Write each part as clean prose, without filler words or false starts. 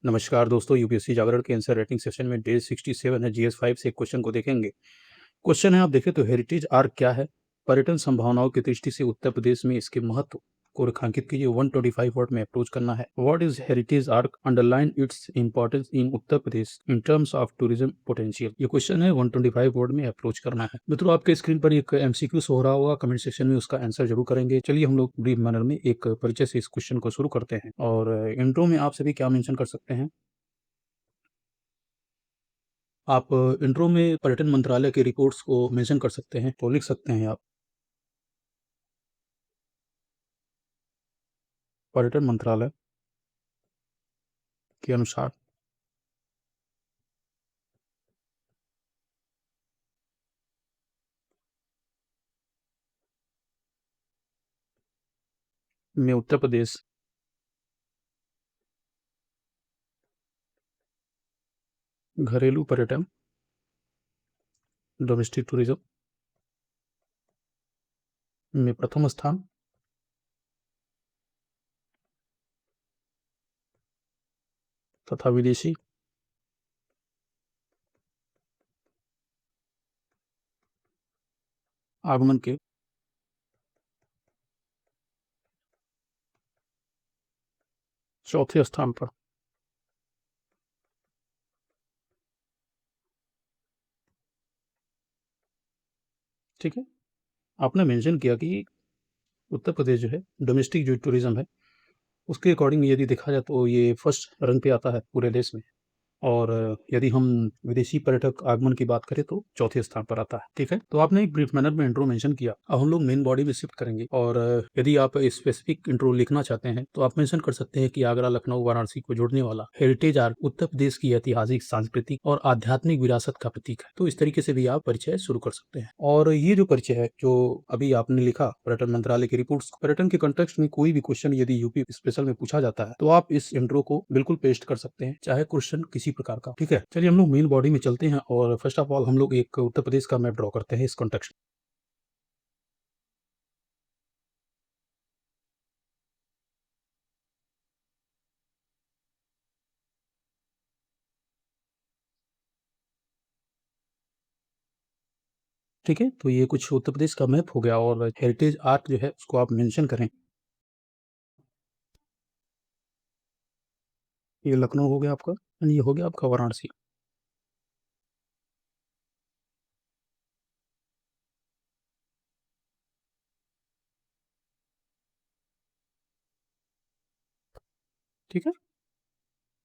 नमस्कार दोस्तों, यूपीएससी जागरण के आंसर राइटिंग सेशन में डे 67 है, जीएस 5 से एक क्वेश्चन को देखेंगे। क्वेश्चन है, आप देखें तो हेरिटेज आर्क क्या है? पर्यटन संभावनाओं की दृष्टि से उत्तर प्रदेश में इसके महत्व को रेखांकित कीजिए। 125 वर्ड में अप्रोच करना है। What is heritage arc? Underline its importance in Uttar Pradesh in terms of tourism potential. ये क्वेश्चन है, 125 वर्ड में अप्रोच करना है। मित्रों, आपके स्क्रीन पर एक एमसीक्यू शो हो रहा होगा, कमेंट सेक्शन में उसका आंसर जरूर करेंगे। चलिए हम लोग ब्रीफ मैनर में एक परिचय से इस क्वेश्चन को शुरू करते हैं। और इंट्रो में आप सभी क्या मेंशन कर सकते हैं? आप इंट्रो में पर्यटन मंत्रालय की रिपोर्ट्स को मेंशन कर सकते हैं, तो लिख सकते हैं आप, पर्यटन मंत्रालय के अनुसार में उत्तर प्रदेश घरेलू पर्यटन डोमेस्टिक टूरिज्म में प्रथम स्थान तथा विदेशी आगमन के चौथे स्थान पर। ठीक है, आपने मेंशन किया कि उत्तर प्रदेश जो है डोमेस्टिक जो टूरिज्म है उसके अकॉर्डिंग यदि देखा जाए तो ये फर्स्ट रैंक पे आता है पूरे देश में। और यदि हम विदेशी पर्यटक आगमन की बात करें तो चौथे स्थान पर आता है। ठीक है, तो आपने एक ब्रीफ मैनर में इंट्रो मेंशन किया। अब हम लोग मेन बॉडी में शिफ्ट करेंगे और यदि आप स्पेसिफिक इंट्रो लिखना चाहते हैं तो आप मेंशन कर सकते हैं कि आगरा, लखनऊ, वाराणसी को जोड़ने वाला हेरिटेज आर्क उत्तर प्रदेश की ऐतिहासिक, सांस्कृतिक और आध्यात्मिक विरासत का प्रतीक है। तो इस तरीके से भी आप परिचय शुरू कर सकते हैं। और ये जो परिचय है जो अभी आपने लिखा पर्यटन मंत्रालय की रिपोर्ट्स, पर्यटन के कंटेक्स्ट में कोई भी क्वेश्चन यदि यूपी स्पेशल में पूछा जाता है तो आप इस इंट्रो को बिल्कुल पेस्ट कर सकते हैं, चाहे क्वेश्चन किसी प्रकार का। ठीक है, चलिए हम लोग मेन बॉडी में चलते हैं और फर्स्ट ऑफ ऑल हम लोग एक उत्तर प्रदेश का मैप ड्रॉ करते हैं इस कॉन्टेक्स्ट। ठीक है, तो ये कुछ उत्तर प्रदेश का मैप हो गया और हेरिटेज आर्क जो है उसको आप मेंशन करें। ये लखनऊ हो गया आपका एंड ये हो गया आपका वाराणसी। ठीक है,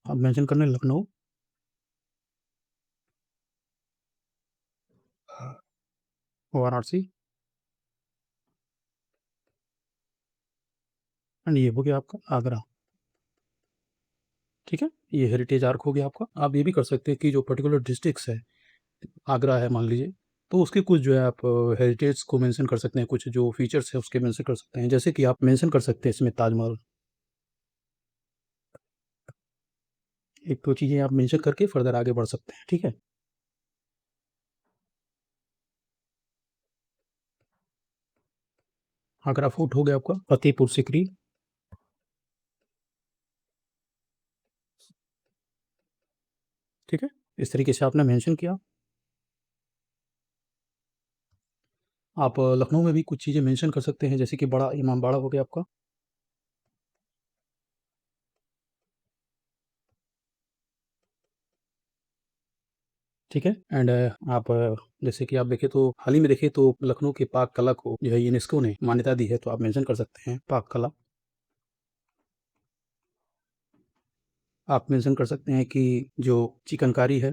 आप मेंशन करने लखनऊ, वाराणसी एंड ये हो गया आपका आगरा। ठीक है, ये हेरिटेज आर्क हो गया आपका। आप ये भी कर सकते हैं कि जो पर्टिकुलर डिस्ट्रिक्ट्स है, आगरा है मान लीजिए, तो उसके कुछ जो है आप हेरिटेज को मेंशन कर सकते हैं, कुछ जो फीचर्स है उसके मेंशन कर सकते हैं। जैसे कि आप मेंशन कर सकते हैं इसमें ताजमहल, एक दो चीज़ें आप मेंशन करके फर्दर आगे बढ़ सकते हैं। ठीक है, आगरा फोर्ट हो गया आपका, फतेहपुर सीकरी। ठीक है, इस तरीके से आपने मेंशन किया। आप लखनऊ में भी कुछ चीज़ें मेंशन कर सकते हैं, जैसे कि बड़ा इमामबाड़ा हो गया आपका। ठीक है, एंड आप जैसे कि आप देखें तो हाल ही में देखें तो लखनऊ के पाक कला को जो है यूनेस्को ने मान्यता दी है, तो आप मेंशन कर सकते हैं पाक कला। आप मेंशन कर सकते हैं कि जो चिकनकारी है,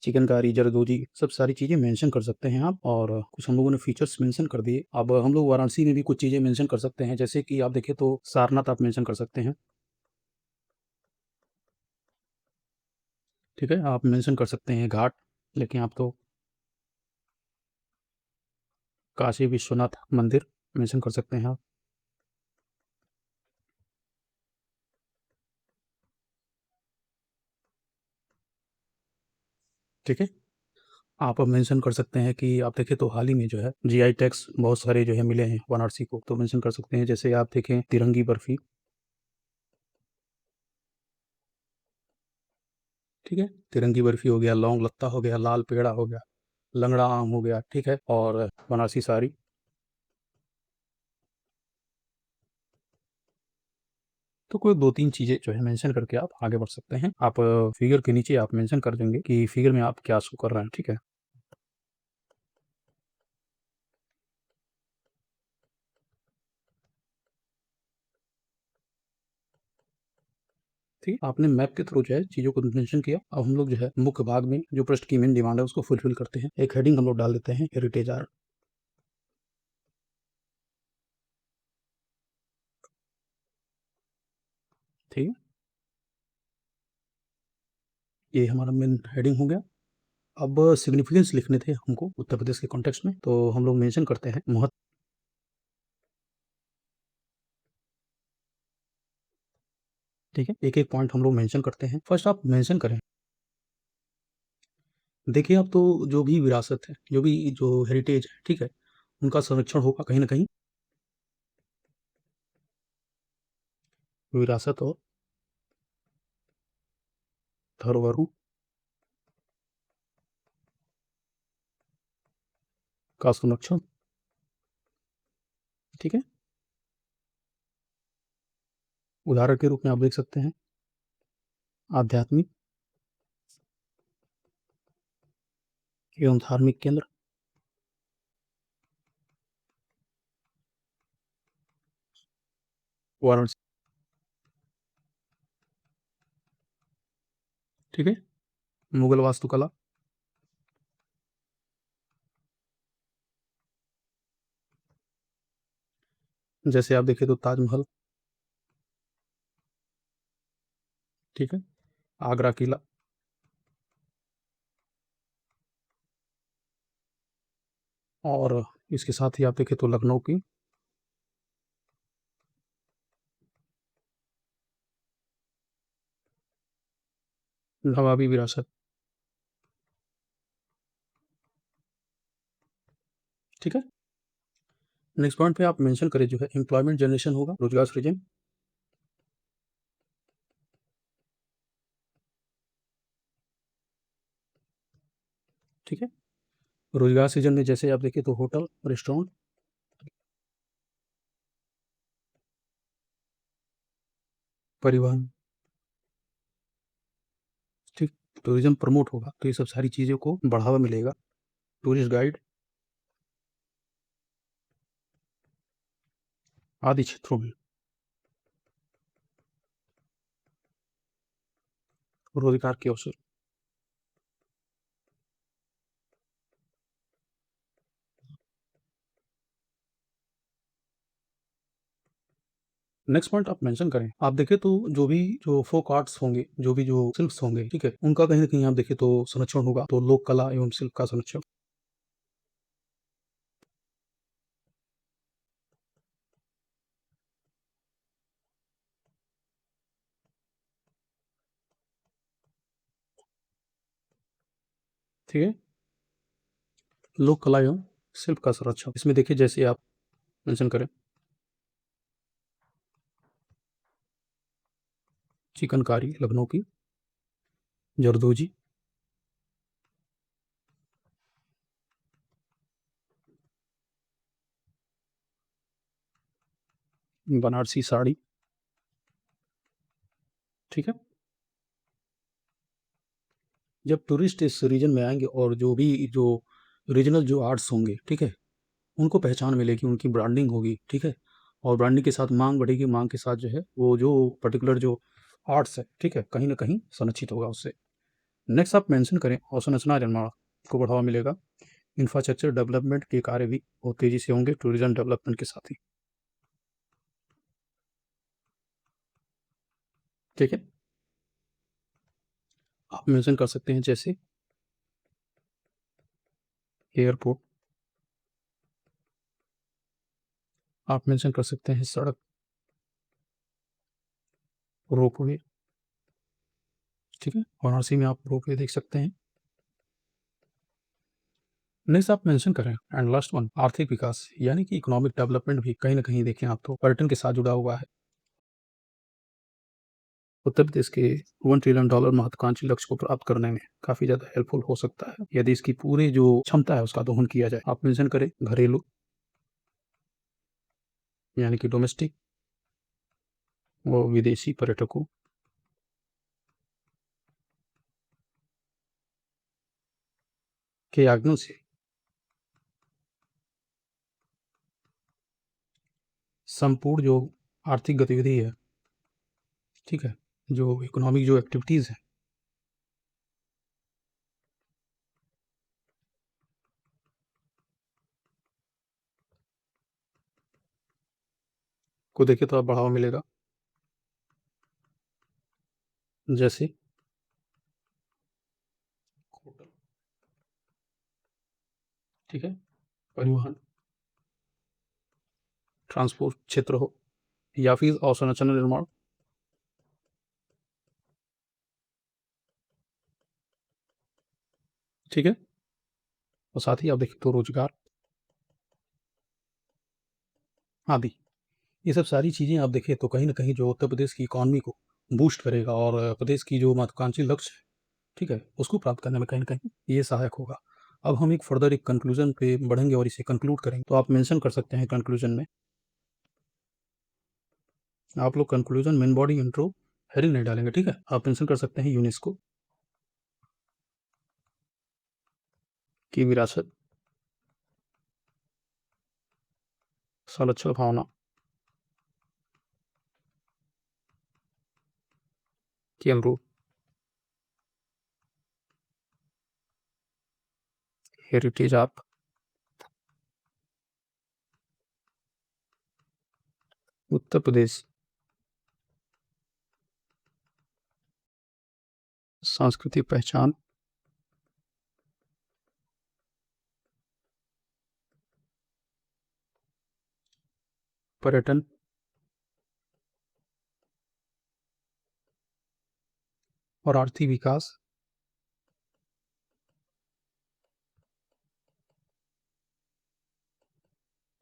चिकनकारी, जरदोजी, सब सारी चीज़ें मेंशन कर सकते हैं आप। और कुछ हम लोगों ने फीचर्स मेंशन कर दिए। अब हम लोग वाराणसी में भी कुछ चीज़ें मेंशन कर सकते हैं, जैसे कि आप देखें तो सारनाथ आप मेंशन कर सकते हैं। ठीक है, आप मेंशन कर सकते हैं घाट, लेकिन आप तो काशी विश्वनाथ मंदिर मेंशन कर सकते हैं आप। ठीक है, आप अब मेंशन कर सकते हैं कि आप देखें तो हाल ही में जो है जीआई टैग्स बहुत सारे जो है मिले हैं वाराणसी को, तो मेंशन कर सकते हैं। जैसे आप देखें तिरंगी बर्फी, ठीक है? तिरंगी बर्फ़ी हो गया, लौंग लत्ता हो गया, लाल पेड़ा हो गया, लंगड़ा आम हो गया, ठीक है? और बनारसी साड़ी। तो कोई 2-3 चीज़ें जो है मेंशन करके आप आगे बढ़ सकते हैं। आप फ़िगर के नीचे आप मेंशन कर देंगे कि फ़िगर में आप क्या शो कर रहे हैं, ठीक है? ठीक है? आपने मैप के थ्रू जो है चीज़ों को मेंशन किया। अब हम लोग जो है मुख्य भाग में जो पृष्ठ की मेन डिमांड है उसको फुलफ़िल करते हैं। एक हेडिंग हम लोग डाल देते हैं हेरिटेज आर्ट, ठीक है? ये हमारा मेन हेडिंग हो गया। अब सिग्निफिकेंस लिखने थे हमको उत्तर प्रदेश के कॉन्टेक्स्ट में, तो हम लोग मेंशन करते हैं ठीक है? एक-एक पॉइंट हम लोग मेंशन करते हैं। फर्स्ट आप मेंशन करें, देखिए आप तो जो भी विरासत है, जो हेरिटेज है, ठीक है? उनका संरक्षण होगा कहीं न कहीं, विरासत और धरोहरों का संरक्षण, ठीक है? उदाहरण के रूप में आप देख सकते हैं आध्यात्मिक एवं धार्मिक केंद्र, वाराणसी, ठीक है? मुगल वास्तुकला, जैसे आप देखें तो ताजमहल, ठीक है? आगरा किला और इसके साथ ही आप देखें तो लखनऊ की नवाबी विरासत, ठीक है? नेक्स्ट पॉइंट पे आप मेंशन करें जो है एम्प्लॉयमेंट जनरेशन होगा, रोजगार सृजन, ठीक है? रोजगार सृजन में जैसे आप देखें तो होटल, रेस्टोरेंट, परिवहन, ठीक? टूरिज्म प्रमोट होगा, तो ये सब सारी चीज़ों को बढ़ावा मिलेगा। टूरिस्ट गाइड आदि क्षेत्रों में रोजगार के अवसर। नेक्स्ट पॉइंट आप मेंशन करें। आप देखें तो जो फ़ोक आर्ट्स होंगे, जो शिल्प्स होंगे, ठीक है? उनका कहीं न कहीं आप देखें तो संरक्षण होगा, तो लोक कला एवं शिल्प का संरक्षण, ठीक है? लोक कला एवं शिल्प का संरक्षण। इसमें देखिए जैसे आप मेंशन करें चिकनकारी लखनऊ की, जरदोजी, बनारसी साड़ी, ठीक है? जब टूरिस्ट इस रीजन में आएँगे और जो रीजनल जो आर्ट्स होंगे, ठीक है? उनको पहचान मिलेगी, उनकी ब्रांडिंग होगी, ठीक है? और ब्रांडिंग के साथ माँग बढ़ेगी, माँग के साथ जो है वो जो पर्टिकुलर जो आर्ट्स है, ठीक है? कहीं न कहीं संरक्षित होगा उससे। नेक्स्ट आप मेंशन करें अवसंरचना निर्माण को बढ़ावा मिलेगा। इंफ्रास्ट्रक्चर डेवलपमेंट के कार्य भी बहुत तेज़ी से होंगे टूरिज़्म डेवलपमेंट के साथ ही, ठीक है? आप मेंशन कर सकते हैं जैसे एयरपोर्ट, आप मेंशन कर सकते हैं सड़क, रोपवे, ठीक है? वाराणसी में आप रोपवे देख सकते हैं। नेक्स्ट आप मेंशन करें एंड लास्ट वन आर्थिक विकास यानी कि इकोनॉमिक डेवलपमेंट भी कहीं न कहीं देखें आप तो पर्यटन के साथ जुड़ा हुआ है। उत्तर प्रदेश के $1 ट्रिलियन महत्वाकांक्षी लक्ष्य को प्राप्त करने में काफ़ी ज़्यादा हेल्पफुल हो सकता है, यदि इसकी पूरी जो क्षमता है उसका दोहन किया जाए। आप मेंशन करें घरेलू, यानी कि डोमेस्टिक व विदेशी पर्यटकों के आगमन से संपूर्ण जो आर्थिक गतिविधि है, ठीक है, जो इकोनॉमिक जो एक्टिविटीज़ हैं, को देखें तो अब बढ़ावा मिलेगा। जैसे होटल, ठीक है, परिवहन, ट्रांसपोर्ट क्षेत्र हो या फिर अवसंरचना निर्माण, ठीक है, और साथ ही आप देखें तो रोजगार आदि। ये सब सारी चीज़ें आप देखें तो कहीं न कहीं जो उत्तर प्रदेश की इकॉनमी को बूस्ट करेगा और प्रदेश की जो महत्वाकांक्षी लक्ष्य है, ठीक है, उसको प्राप्त करने में कहीं न कहीं ये सहायक होगा। अब हम एक फर्दर एक कंक्लूज़न पे बढ़ेंगे और इसे कंक्लूड करेंगे। तो आप मेंशन कर सकते हैं कंक्लूज़न में, आप लोग conclusion main body intro heading नहीं डालेंगे, ठीक है? आप मेंशन कर सकते हैं यूनेस्को की विरासत, संरक्षण भावना के अनुरूप हेरिटेज ऑफ उत्तर प्रदेश सांस्कृतिक पहचान, पर्यटन और आर्थिक विकास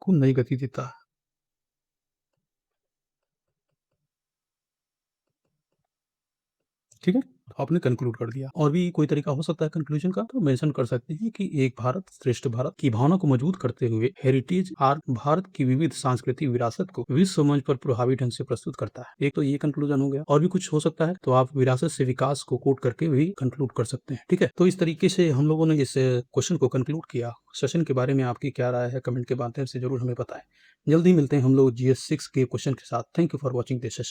को नई गति देता है, ठीक है? तो आपने कंक्लूड कर दिया। और भी कोई तरीका हो सकता है कंक्लूजन का, तो मेंशन कर सकते हैं कि एक भारत श्रेष्ठ भारत की भावना को मजबूत करते हुए हेरिटेज आर्ट भारत की विविध सांस्कृतिक विरासत को विश्व मंच पर प्रभावी ढंग से प्रस्तुत करता है। एक तो ये कंक्लूजन हो गया, और भी कुछ हो सकता है तो आप विरासत से विकास को कोट करके भी कंक्लूड कर सकते हैं, ठीक है? तो इस तरीके से हम लोगों ने इस क्वेश्चन को कंक्लूड किया। सेशन के बारे में आपकी क्या राय है, कमेंट के माध्यम से जरूर हमें बताएं। जल्दी मिलते हैं हम लोग GS 6 के क्वेश्चन के साथ। Thank you for watching this session.